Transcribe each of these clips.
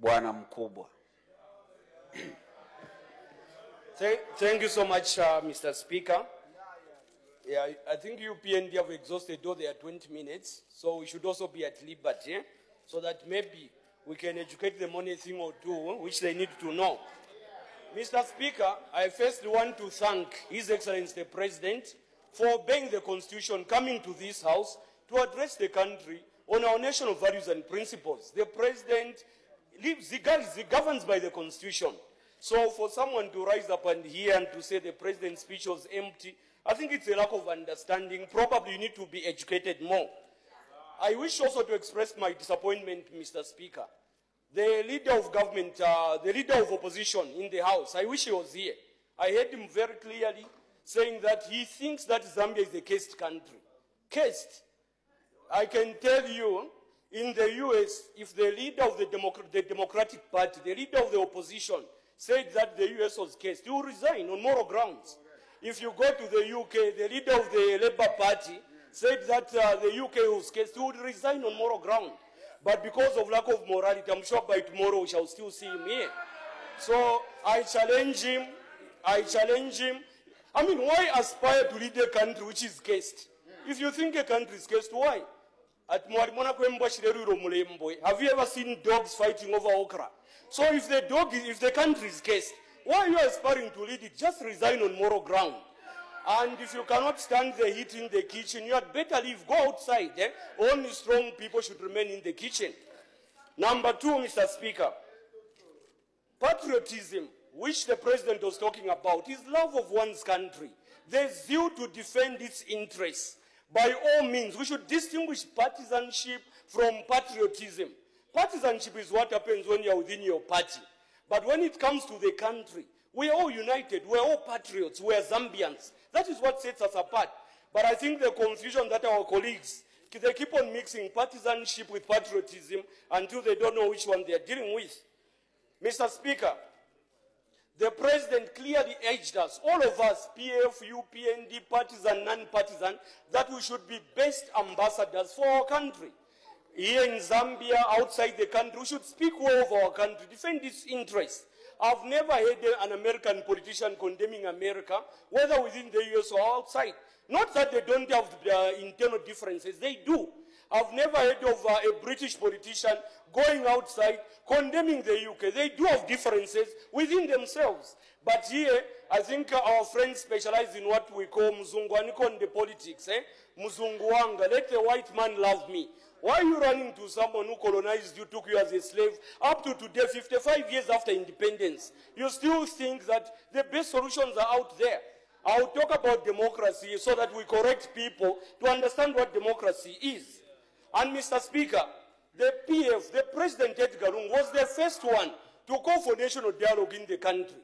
Bwana Mkubwa. Thank you so much, Mr. Speaker. Yeah, I think UPND have exhausted all their 20 minutes, so we should also be at liberty, so that maybe we can educate them on a thing or two which they need to know. Mr. Speaker, I first want to thank His Excellency the President for obeying the Constitution, coming to this House to address the country on our national values and principles. The President he governs by the Constitution. So for someone to rise up and hear and to say the President's speech was empty, I think it's a lack of understanding. Probably you need to be educated more. I wish also to express my disappointment, Mr. Speaker. The leader of government, the leader of opposition in the House, I wish he was here. I heard him very clearly saying that he thinks that Zambia is a cased country. Cased. I can tell you, in the US, if the leader of the Democratic Party, the leader of the opposition, said that the US was cased, he will resign on moral grounds. If you go to the UK, the leader of the Labour Party said that the UK was cased, he would resign on moral ground. But because of lack of morality, I'm sure by tomorrow we shall still see him here. So I challenge him. I mean, why aspire to lead a country which is cased? If you think a country is cased, why? Have you ever seen dogs fighting over okra? So if the country is cased, why are you aspiring to lead it? Just resign on moral ground. And if you cannot stand the heat in the kitchen, you had better leave, go outside. Only strong people should remain in the kitchen. Number two, Mr. Speaker, patriotism, which the President was talking about, is love of one's country. The zeal to defend its interests. By all means, we should distinguish partisanship from patriotism. Partisanship is what happens when you are within your party. But when it comes to the country, we are all united, we are all patriots, we are Zambians. That is what sets us apart. But I think the confusion that our colleagues, they keep on mixing partisanship with patriotism until they don't know which one they are dealing with. Mr. Speaker, the President clearly urged us, all of us, PF, UPND, partisan, non-partisan, that we should be best ambassadors for our country. Here in Zambia, outside the country, we should speak well of our country, defend its interests. I've never heard an American politician condemning America, whether within the US or outside. Not that they don't have internal differences, they do. I've never heard of a British politician going outside condemning the UK. They do have differences within themselves. But here, I think our friends specialize in what we call Mzunguanikonde politics. Mzunguanga, let the white man love me. Why are you running to someone who colonized you, took you as a slave, up to today, 55 years after independence? You still think that the best solutions are out there. I'll talk about democracy so that we correct people to understand what democracy is. And Mr. Speaker, the PF, the President Edgar Lungu, was the first one to call for national dialogue in the country.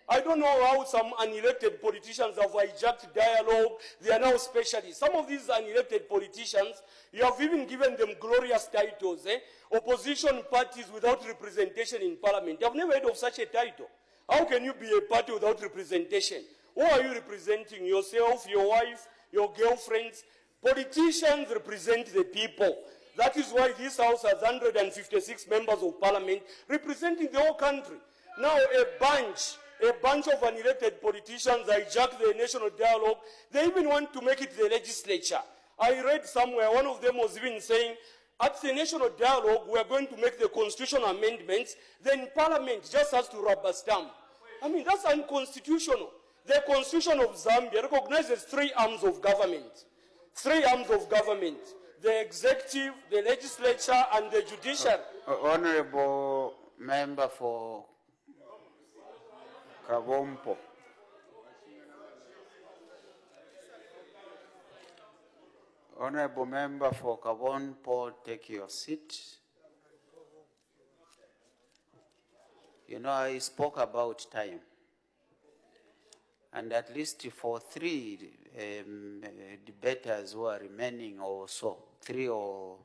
I don't know how some unelected politicians have hijacked dialogue. They are now specialists. Some of these unelected politicians, you have even given them glorious titles. Opposition parties without representation in parliament. I've never heard of such a title. How can you be a party without representation? Who are you representing? Yourself, your wife, your girlfriends? Politicians represent the people. That is why this House has 156 members of parliament representing the whole country. Now a bunch of unelected politicians hijack the national dialogue. They even want to make it the legislature. I read somewhere, one of them was even saying, at the national dialogue, we are going to make the constitutional amendments, then parliament just has to rubber stamp. I mean, that's unconstitutional. The constitution of Zambia recognizes three arms of government. Three arms of government. The executive, the legislature, and the judiciary. Honorable Member for Kavompo. Honorable Member for Kavompo, take your seat. You know, I spoke about time. And at least for three debaters who are remaining or so, three or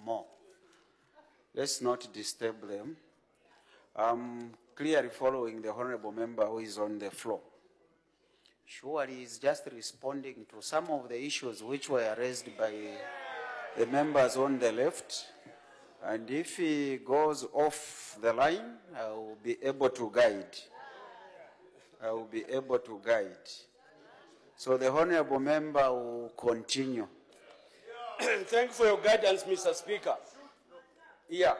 more, let's not disturb them. I'm clearly following the honorable member who is on the floor. Surely he's just responding to some of the issues which were raised by the members on the left. And if he goes off the line, I will be able to guide. I will be able to guide. So the honorable member will continue. Thank you for your guidance, Mr. Speaker. Yeah,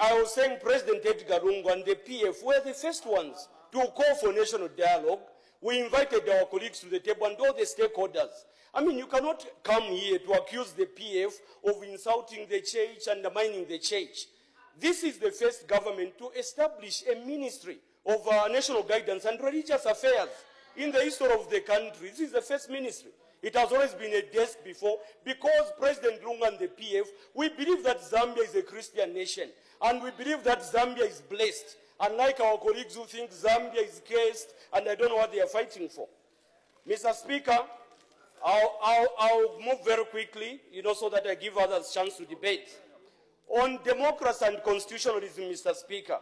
I was saying President Edgar Lungu and the PF were the first ones to call for national dialogue. We invited our colleagues to the table and all the stakeholders. I mean, you cannot come here to accuse the PF of insulting the church, undermining the church. This is the first government to establish a ministry of national guidance and religious affairs in the history of the country. This is the first ministry. It has always been a desk before, because President Lungu and the PF, we believe that Zambia is a Christian nation, and we believe that Zambia is blessed, unlike our colleagues who think Zambia is cursed, and I don't know what they are fighting for. Mr. Speaker, I'll move very quickly, so that I give others a chance to debate. On democracy and constitutionalism, Mr. Speaker,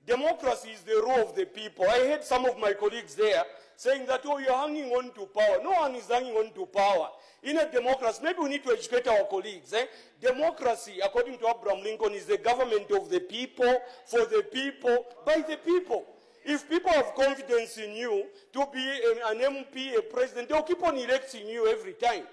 democracy is the rule of the people. I heard some of my colleagues there saying that, oh, you're hanging on to power. No one is hanging on to power. In a democracy, maybe we need to educate our colleagues. Democracy, according to Abraham Lincoln, is the government of the people, for the people, by the people. If people have confidence in you to be an MP, a president, they'll keep on electing you every time.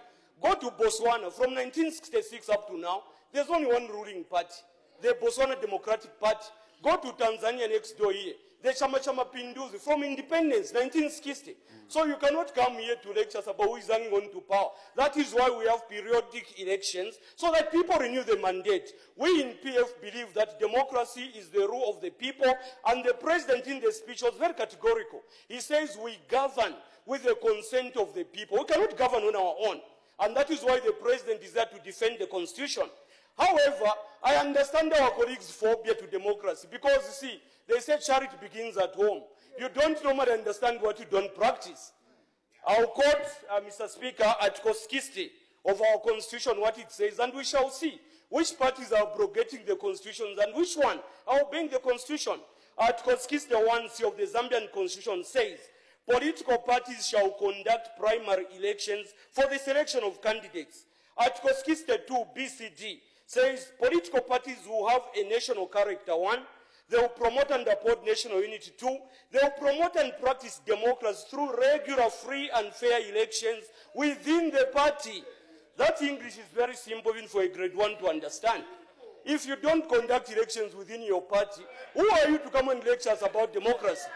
Go to Botswana. From 1966 up to now, there's only one ruling party, the Botswana Democratic Party. Go to Tanzania next door here, the Chama Chama Pinduzi, from independence, 1960. So you cannot come here to lecture about who is hanging on to power. That is why we have periodic elections, so that people renew the mandate. We in PF believe that democracy is the rule of the people, and the president in the speech was very categorical. He says we govern with the consent of the people. We cannot govern on our own, and that is why the president is there to defend the constitution. However, I understand our colleagues' phobia to democracy, because, you see, they say charity begins at home. You don't normally understand what you don't practice. I'll quote, Mr. Speaker, Article 60 of our Constitution, what it says, and we shall see which parties are abrogating the Constitution and which one are obeying the Constitution. Article 61C of the Zambian Constitution says, political parties shall conduct primary elections for the selection of candidates. Article 62 BCD says political parties who have a national character, 1, they will promote and uphold national unity, 2, they will promote and practice democracy through regular, free and fair elections within the party. That English is very simple even for a grade 1 to understand. If you don't conduct elections within your party, who are you to come and lecture us about democracy?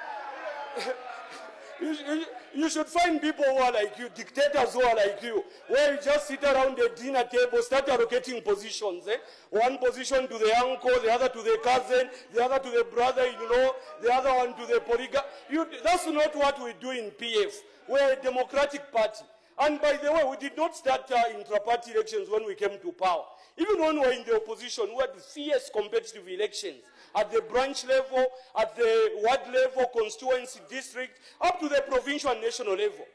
You should find people who are like you, dictators who are like you, where you just sit around the dinner table, start allocating positions. One position to the uncle, the other to the cousin, the other to the brother-in-law, the other one to the polygamist. That's not what we do in PF. We're a democratic party. And by the way, we did not start intra-party elections when we came to power. Even when we were in the opposition, we had fierce competitive elections at the branch level, at the ward level, constituency, district, up to the provincial and national level.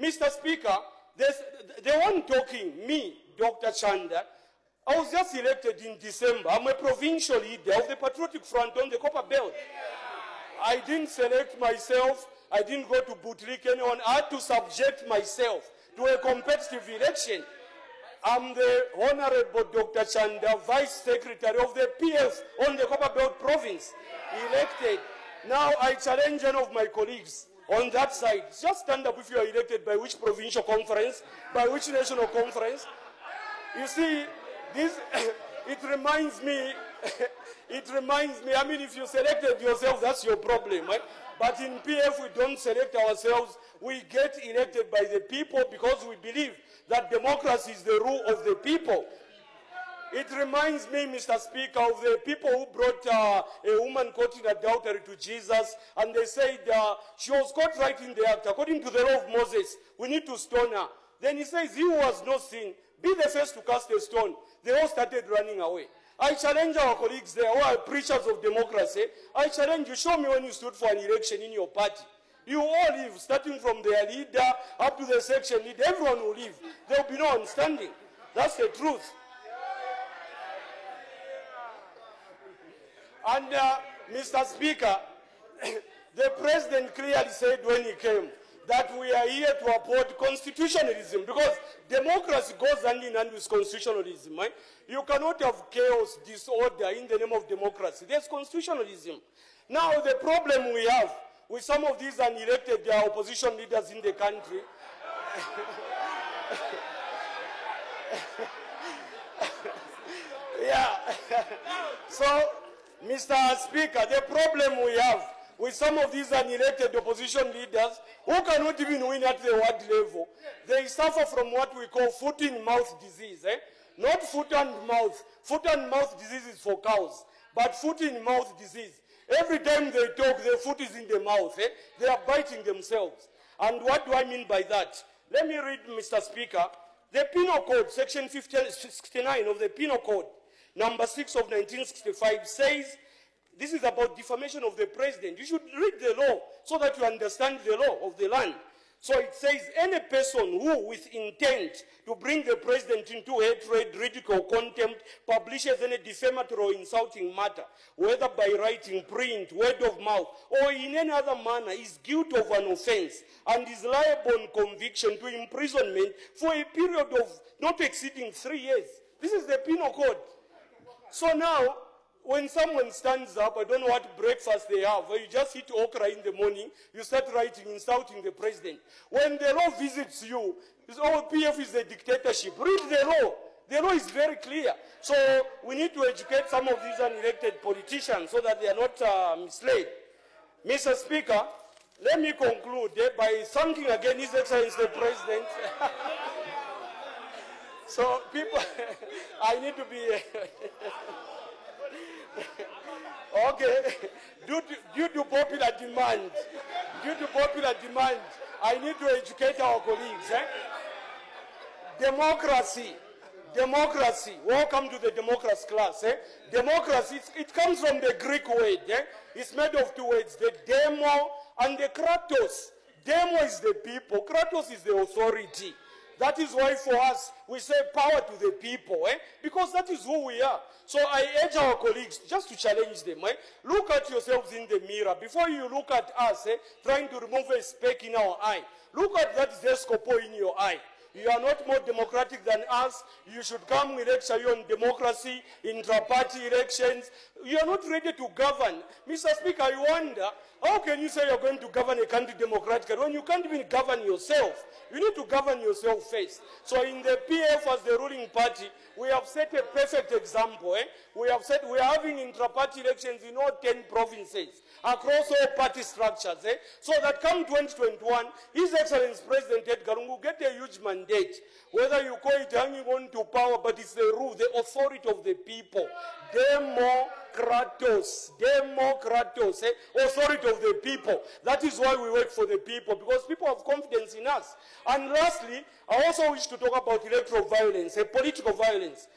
Mr. Speaker, the one talking, me, Dr. Chanda, I was just elected in December. I'm a provincial leader of the Patriotic Front on the Copper Belt. I didn't select myself. I didn't go to bootlick anyone. I had to subject myself to a competitive election. I'm the Honorable Dr. Chanda, Vice Secretary of the PF on the Copper Belt Province, elected. Now I challenge any of my colleagues on that side. Just stand up if you are elected by which provincial conference, by which national conference. You see, this, it reminds me, I mean, if you selected yourself, that's your problem, right? But in PF, we don't select ourselves. We get elected by the people because we believe that democracy is the rule of the people. It reminds me, Mr. Speaker, of the people who brought a woman caught in adultery to Jesus, and they said she was caught right in the act. According to the law of Moses, we need to stone her. Then he says, he who has no sin, be the first to cast a stone. They all started running away. I challenge our colleagues there, who are preachers of democracy. I challenge you, show me when you stood for an election in your party. You all leave, starting from their leader up to the section leader. Everyone will leave. There will be no one standing. That's the truth. And Mr. Speaker, the president clearly said when he came that we are here to uphold constitutionalism, because democracy goes hand in hand with constitutionalism. Eh? You cannot have chaos, disorder in the name of democracy. There's constitutionalism. Now, the problem we have with some of these unelected opposition leaders in the country yeah. So, Mr. Speaker, the problem we have with some of these unelected opposition leaders who cannot even win at the ward level, they suffer from what we call foot-in-mouth disease. Eh? Not foot and mouth. Foot and mouth disease is for cows, but foot-in-mouth disease. Every time they talk, their foot is in the mouth. Eh? They are biting themselves. And what do I mean by that? Let me read, Mr. Speaker. The Penal Code, Section 69 of the Penal Code, number 6 of 1965, says, this is about defamation of the president. You should read the law so that you understand the law of the land. So it says, any person who, with intent to bring the president into hatred, ridicule, contempt, publishes any defamatory or insulting matter, whether by writing, print, word of mouth, or in any other manner, is guilty of an offense and is liable on conviction to imprisonment for a period of not exceeding 3 years. This is the Penal Code. So now, when someone stands up, I don't know what breakfast they have, or you just eat okra in the morning, you start writing, insulting the president. When the law visits you, oh, PF is a dictatorship. Read the law. The law is very clear. So we need to educate some of these unelected politicians so that they are not misled. Mr. Speaker, let me conclude by thanking again His Excellency the President. So people, I need to be... Okay, due to popular demand, I need to educate our colleagues. Eh? Democracy, welcome to the democracy class. Eh? Democracy, it comes from the Greek word. Eh? It's made of two words, the demo and the kratos. Demo is the people, kratos is the authority. That is why for us, we say power to the people, because that is who we are. So I urge our colleagues just to challenge them. Look at yourselves in the mirror. Before you look at us trying to remove a speck in our eye, look at that zescopo in your eye. You are not more democratic than us. You should come, we lecture you on democracy, intra-party elections. You are not ready to govern. Mr. Speaker, I wonder, how can you say you're going to govern a country democratically when you can't even govern yourself? You need to govern yourself first. So in the PF as the ruling party, we have set a perfect example. We have said we are having intra-party elections in all 10 provinces across all party structures. So that come 2021, His Excellency President Edgar Lungu will get a huge mandate. Whether you call it hanging on to power, but it's the rule, the authority of the people. Democratos, authority of the people. That is why we work for the people, because people have confidence in us. And lastly, I also wish to talk about electoral violence, political violence.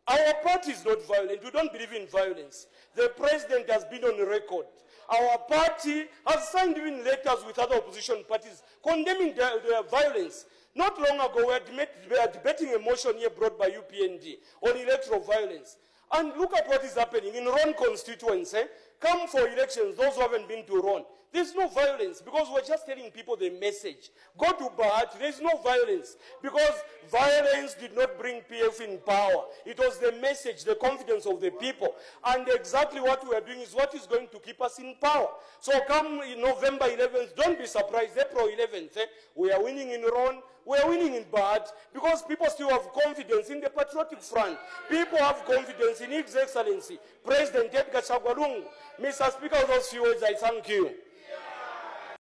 Our party is not violent. We don't believe in violence. The president has been on record. Our party has signed even letters with other opposition parties condemning their violence. Not long ago, we are debating a motion here brought by UPND on electoral violence. And look at what is happening in Ron constituency. Come for elections, those who haven't been to Ron. There's no violence because we're just telling people the message. Go to Bahat, there's no violence because violence did not bring PF in power. It was the message, the confidence of the people. And exactly what we are doing is what is going to keep us in power. So come in November 11th, don't be surprised, April 11th, we are winning in Ron, we are winning in Bahat because people still have confidence in the patriotic front. People have confidence in His Excellency, President Edgar Lungu. Mr. Speaker, with those few words, I thank you.